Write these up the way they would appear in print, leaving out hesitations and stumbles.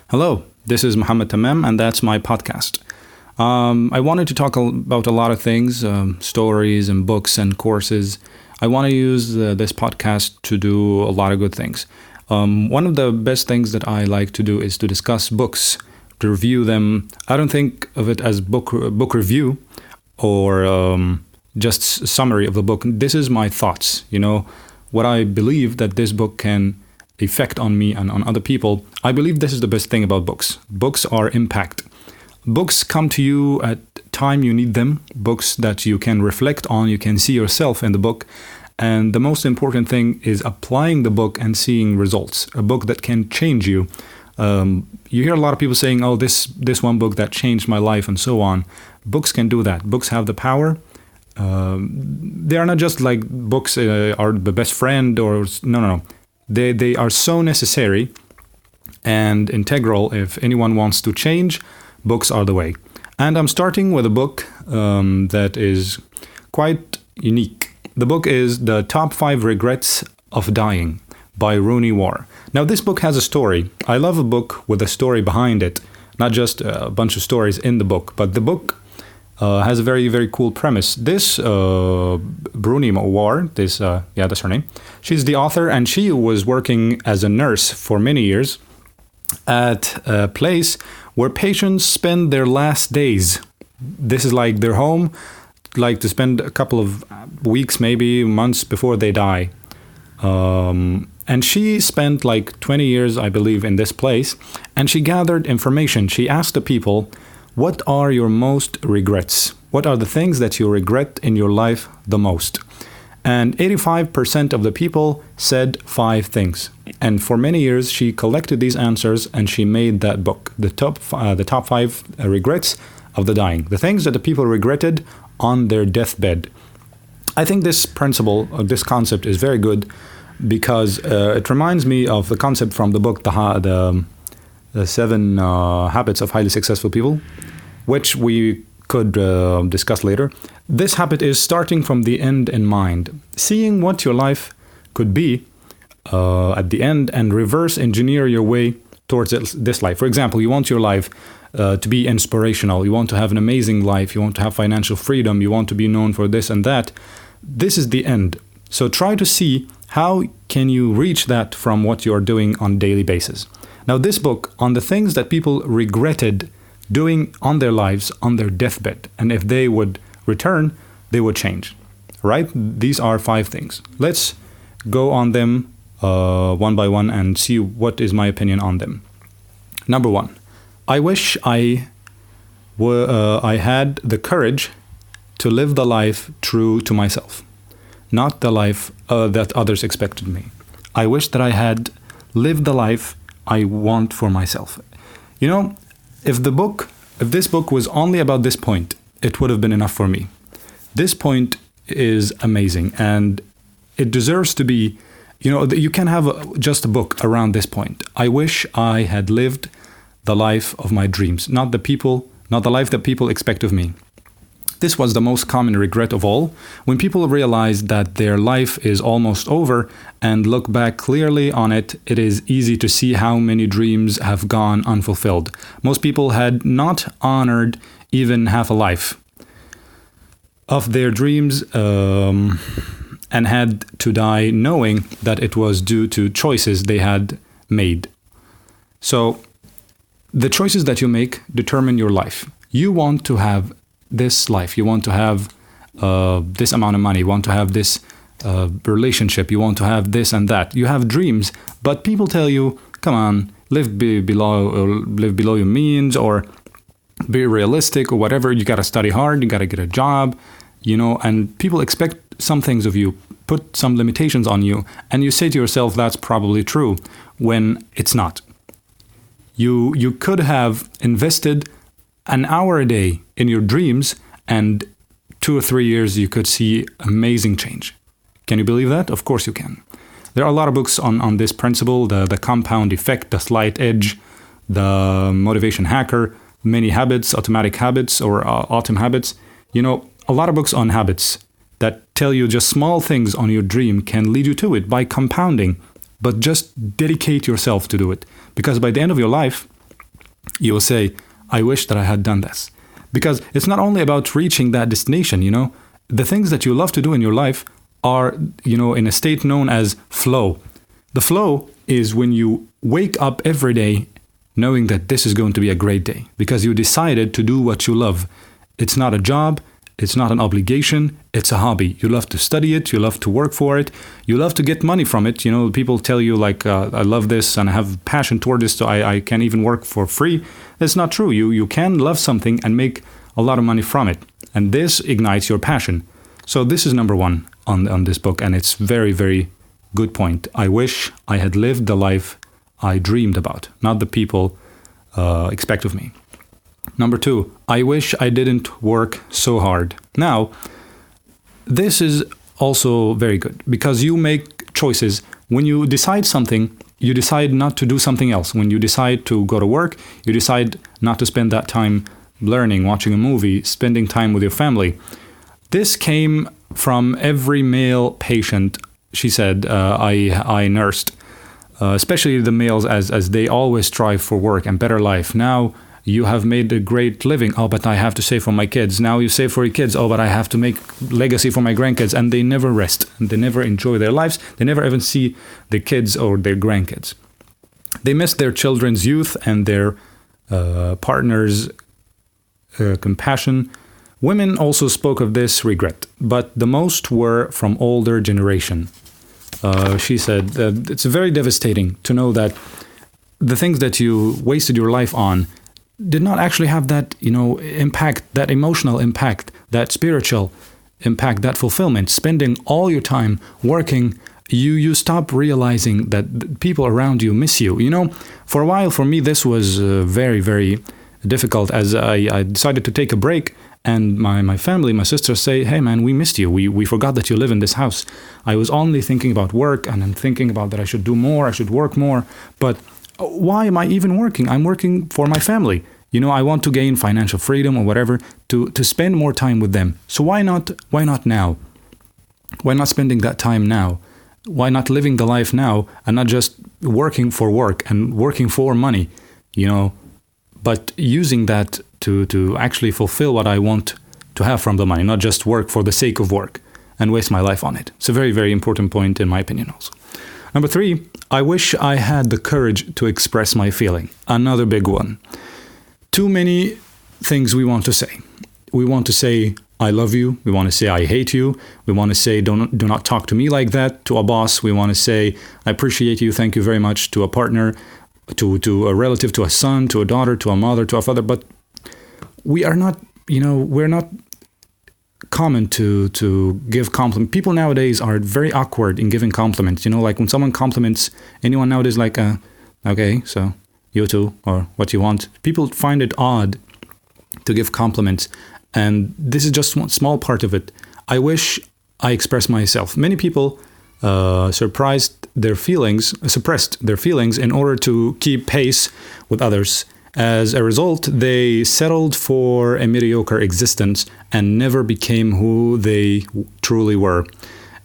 Hello, this is Mohamed Tmam, and that's my podcast. I wanted to talk about a lot of things, stories and books and courses. I want to use this podcast to do a lot of good things. One of the best things that I like to do is to discuss books, to review them. I don't think of it as book review or just a summary of the book. This is my thoughts, what I believe that this book can effect on me and on other people. I believe this is the best thing about books. Books are impact. Books come to you at time you need them. Books that you can reflect on, you can see yourself in the book. And the most important thing is applying the book and seeing results. A book that can change you. You hear a lot of people saying, oh, this one book that changed my life and so on. Books can do that. Books have the power. They are not just like books are the best friend or no. They are so necessary and integral. If anyone wants to change, books are the way. And I'm starting with a book that is quite unique. The book is The Top 5 Regrets of Dying by Ware. Now, this book has a story. I love a book with a story behind it, not just a bunch of stories in the book, but the book has a very, very cool premise. This Bronnie Ware, that's her name. She's the author, and she was working as a nurse for many years at a place where patients spend their last days. This is like their home, like to spend a couple of weeks, maybe months before they die. And she spent like 20 years, I believe, in this place, and she gathered information. She asked the people, what are your most regrets? What are the things that you regret in your life the most? And 85% of the people said 5 things. And for many years, she collected these answers and she made that book, the top 5 regrets of the dying, the things that the people regretted on their deathbed. I think this principle, this concept is very good because it reminds me of the concept from the book, the 7 Habits of Highly Successful People, which we could discuss later. This habit is starting from the end in mind, seeing what your life could be at the end and reverse engineer your way towards this life. For example, you want your life to be inspirational. You want to have an amazing life. You want to have financial freedom. You want to be known for this and that. This is the end. So try to see how can you reach that from what you are doing on a daily basis. Now, this book on the things that people regretted doing on their lives, on their deathbed, and if they would return, they would change, right? These are 5 things. Let's go on them one by one and see what is my opinion on them. Number 1, I wish I had the courage to live the life true to myself, not the life that others expected me. I wish that I had lived the life I want for myself. If this book was only about this point, it would have been enough for me. This point is amazing, and it deserves to be, you can have just a book around this point. I wish I had lived the life of my dreams, not the life that people expect of me. This was the most common regret of all. When people realize that their life is almost over and look back clearly on it, it is easy to see how many dreams have gone unfulfilled. Most people had not honored even half a life of their dreams and had to die knowing that it was due to choices they had made. So the choices that you make determine your life. You want to have this life, you want to have this amount of money, you want to have this relationship, you want to have this and that. You have dreams, but people tell you, come on, live below your means, or be realistic, or whatever. You got to study hard, you got to get a job, and people expect some things of you, put some limitations on you, and you say to yourself, that's probably true, when it's not. You could have invested an hour a day in your dreams, and 2 or 3 years you could see amazing change. Can you believe that? Of course you can. There are a lot of books on this principle, the compound effect, the slight edge, the motivation hacker, many habits, automatic habits, or autumn habits. A lot of books on habits that tell you just small things on your dream can lead you to it by compounding, but just dedicate yourself to do it. Because by the end of your life, you will say, I wish that I had done this. Because it's not only about reaching that destination, the things that you love to do in your life are, in a state known as flow. The flow is when you wake up every day knowing that this is going to be a great day because you decided to do what you love. It's not a job. It's not an obligation. It's a hobby. You love to study it. You love to work for it. You love to get money from it. People tell you like, I love this and I have passion toward this, so I can even work for free. That's not true. You can love something and make a lot of money from it. And this ignites your passion. So this is number one on this book. And it's very, very good point. I wish I had lived the life I dreamed about, not the people expect of me. Number two, I wish I didn't work so hard. Now, this is also very good because you make choices. When you decide something, you decide not to do something else. When you decide to go to work, you decide not to spend that time learning, watching a movie, spending time with your family. This came from every male patient, she said, I nursed, especially the males as they always strive for work and better life. Now, you have made a great living. Oh, but I have to save for my kids. Now you save for your kids. Oh, but I have to make legacy for my grandkids. And they never rest. And they never enjoy their lives. They never even see their kids or their grandkids. They miss their children's youth and their partner's compassion. Women also spoke of this regret, but the most were from older generation. She said it's very devastating to know that the things that you wasted your life on did not actually have that, impact, that emotional impact, that spiritual impact, that fulfillment. Spending all your time working, you stop realizing that people around you miss you. For a while, for me, this was very, very difficult as I decided to take a break. And my family, my sisters say, hey, man, we missed you. We forgot that you live in this house. I was only thinking about work and I'm thinking about that I should do more, I should work more. But why am I even working? I'm working for my family. I want to gain financial freedom or whatever to spend more time with them. So why not now? Why not spending that time now? Why not living the life now and not just working for work and working for money, but using that to actually fulfill what I want to have from the money, not just work for the sake of work and waste my life on it. It's a very, very important point in my opinion also. Number three, I wish I had the courage to express my feeling. Another big one. Too many things we want to say. We want to say, I love you. We want to say, I hate you. We want to say, do not talk to me like that. To a boss, we want to say, I appreciate you. Thank you very much. To a partner, to a relative, to a son, to a daughter, to a mother, to a father. But we are not, we're not common to give compliments. People nowadays are very awkward in giving compliments. Like when someone compliments anyone nowadays, like, okay, so you too, or what you want. People find it odd to give compliments. And this is just one small part of it. I wish I expressed myself. Many people suppressed their feelings in order to keep pace with others. As a result, they settled for a mediocre existence and never became who they truly were.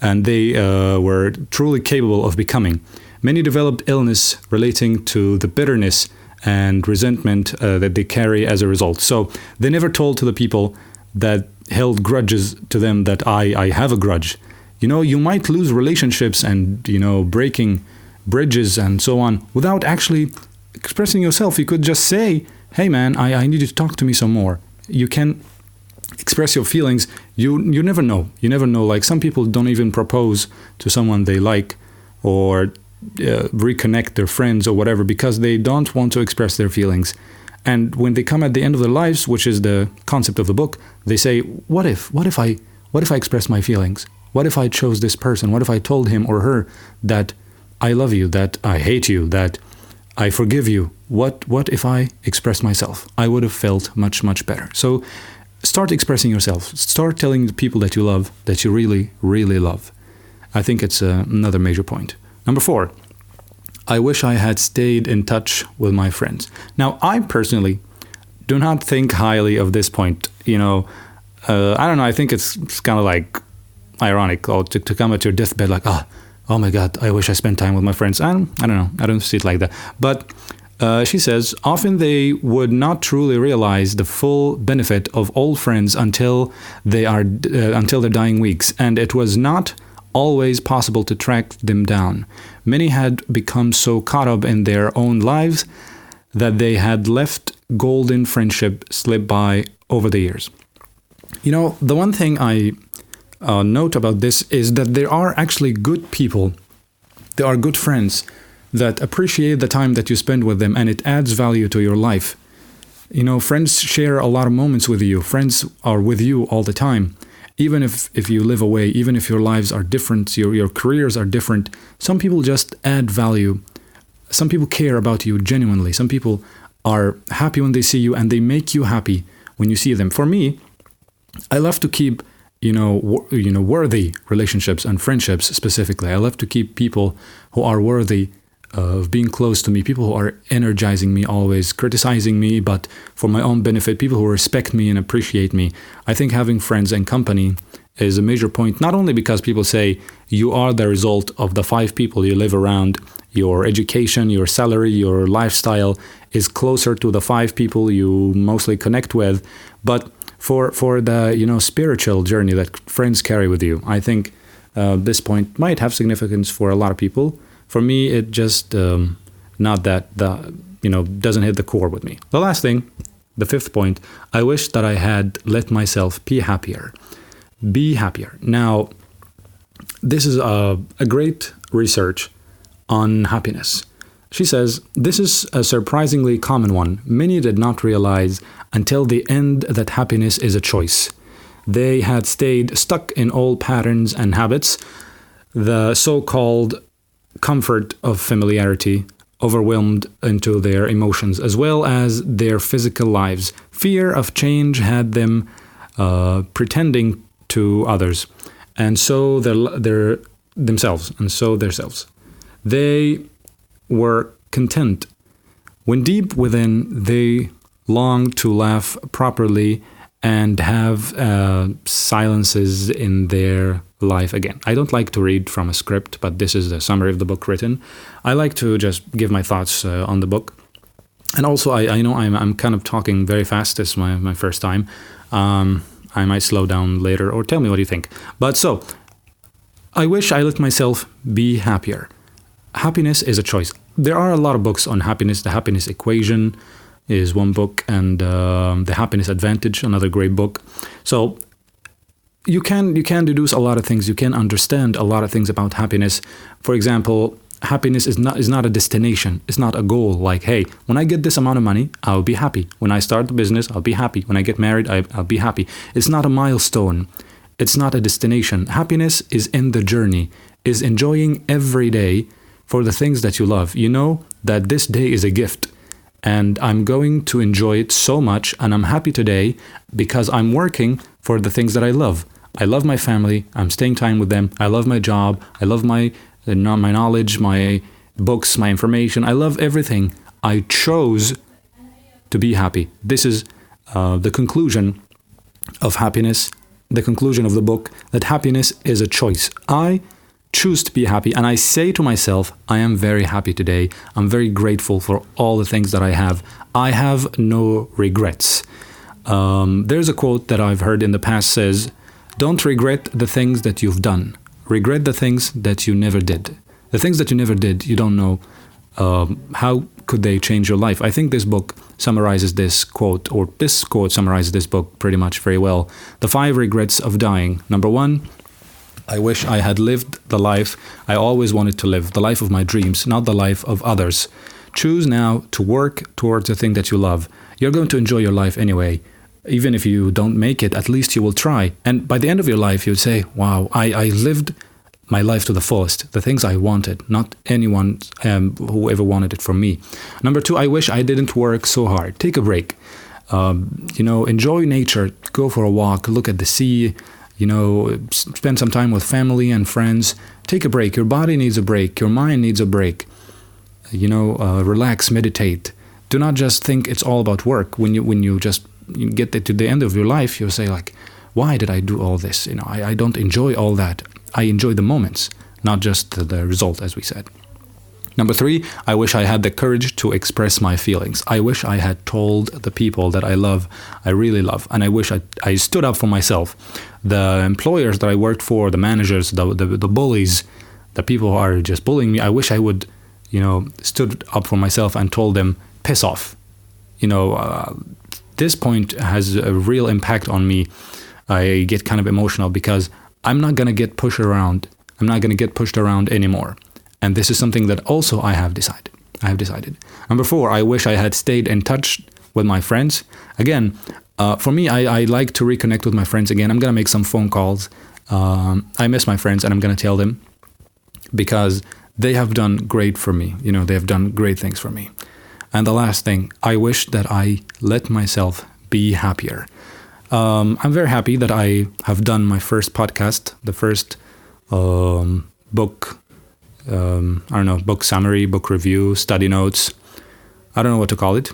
And they were truly capable of becoming. Many developed illness relating to the bitterness and resentment that they carry as a result. So they never told to the people that held grudges to them that I have a grudge. You might lose relationships and, breaking bridges and so on without actually expressing yourself. You could just say, hey man, I need you to talk to me some more. You can express your feelings. You never know. You never know. Like some people don't even propose to someone they like or reconnect their friends or whatever because they don't want to express their feelings. And when they come at the end of their lives, which is the concept of the book, they say, what if I express my feelings? What if I chose this person? What if I told him or her that I love you, that I hate you, that I forgive you? What if I expressed myself? I would have felt much, much better. So start expressing yourself. Start telling the people that you love that you really, really love. I think it's another major point. Number 4, I wish I had stayed in touch with my friends. Now, I personally do not think highly of this point. I don't know. I think it's kind of like ironic to come at your deathbed like, oh my God, I wish I spent time with my friends. I don't know. I don't see it like that. But She says, often they would not truly realize the full benefit of old friends until until their dying weeks, and it was not always possible to track them down. Many had become so caught up in their own lives that they had left golden friendship slip by over the years. You know, the one thing I note about this is that there are actually good people, there are good friends that appreciate the time that you spend with them, and it adds value to your life. You know, friends share a lot of moments with you. Friends are with you all the time. Even if you live away, even if your lives are different, your careers are different, some people just add value. Some people care about you genuinely. Some people are happy when they see you, and they make you happy when you see them. For me, I love to keep, worthy relationships and friendships specifically. I love to keep people who are worthy of being close to me, people who are energizing me always, criticizing me, but for my own benefit, people who respect me and appreciate me. I think having friends and company is a major point, not only because people say you are the result of the 5 people you live around, your education, your salary, your lifestyle is closer to the 5 people you mostly connect with, but for the spiritual journey that friends carry with you. I think this point might have significance for a lot of people. For me, it just doesn't hit the core with me. The last thing, the 5th point, I wish that I had let myself be happier. Be happier. Now, this is a great research on happiness. She says, this is a surprisingly common one. Many did not realize until the end that happiness is a choice. They had stayed stuck in old patterns and habits, the so-called comfort of familiarity, overwhelmed into their emotions as well as their physical lives. Fear of change had them pretending to others, and so themselves. They were content when deep within they longed to laugh properly and have silences in their life again. I don't like to read from a script, but this is the summary of the book written. I like to just give my thoughts on the book. And also, I know I'm kind of talking very fast. This is my first time. I might slow down later, or tell me what you think. But so, I wish I let myself be happier. Happiness is a choice. There are a lot of books on happiness. The Happiness Equation is one book, and The Happiness Advantage, another great book. So you can deduce a lot of things. You can understand a lot of things about happiness. For example, happiness is not a destination. It's not a goal. Like, hey, when I get this amount of money, I'll be happy. When I start the business, I'll be happy. When I get married, I'll be happy. It's not a milestone. It's not a destination. Happiness is in the journey, is enjoying every day for the things that you love. You know that this day is a gift, and I'm going to enjoy it so much, and I'm happy today because I'm working for the things that I love. I love my family. I'm staying time with them. I love my job. I love my knowledge, my books, my information. I love everything. I chose to be happy. This is the conclusion of happiness, the conclusion of the book, that happiness is a choice. I choose to be happy, and I say to myself, I am very happy today. I'm very grateful for all the things that I have. I have no regrets. There's a quote that I've heard in the past says, don't regret the things that you've done. Regret the things that you never did. The things that you never did, you don't know how could they change your life. I think this book summarizes this quote, or this quote summarizes this book pretty much very well. The 5 regrets of dying. Number 1, I wish I had lived the life I always wanted to live, the life of my dreams, not the life of others. Choose now to work towards the thing that you love. You're going to enjoy your life anyway. Even if you don't make it, at least you will try. And by the end of your life, you'll say, wow, I lived my life to the fullest, the things I wanted, not anyone who ever wanted it from me. Number 2, I wish I didn't work so hard. Take a break. Enjoy nature. Go for a walk. Look at the sea. Spend some time with family and friends. Take a break. Your body needs a break. Your mind needs a break. Relax, meditate. Do not just think it's all about work. When you get to the end of your life, you'll say like, why did I do all this? I don't enjoy all that. I enjoy the moments, not just the result, as we said. Number 3, I wish I had the courage to express my feelings. I wish I had told the people that I love, I really love, and I wish I stood up for myself. The employers that I worked for, the managers, the bullies, the people who are just bullying me, I wish I would, stood up for myself and told them, piss off. This point has a real impact on me. I get kind of emotional because I'm not going to get pushed around. I'm not going to get pushed around anymore. And this is something that also I have decided. Number 4, I wish I had stayed in touch with my friends. Again, for me, I like to reconnect with my friends again. I'm going to make some phone calls. I miss my friends and I'm going to tell them because they have done great for me. They have done great things for me. And the last thing, I wish that I let myself be happier. I'm very happy that I have done my first podcast, the first book, book summary, book review, study notes. I don't know what to call it.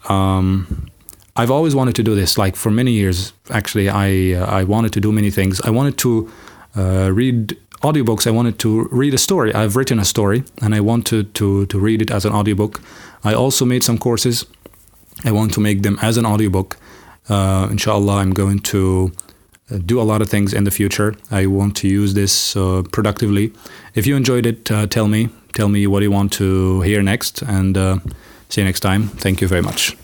I've always wanted to do this, like for many years, actually. I wanted to do many things. I wanted to read audiobooks. I wanted to read a story. I've written a story and I wanted to read it as an audiobook. I also made some courses. I want to make them as an audiobook. Inshallah, I'm going to do a lot of things in the future. I want to use this productively. If you enjoyed it, tell me what you want to hear next, and see you next time. Thank you very much.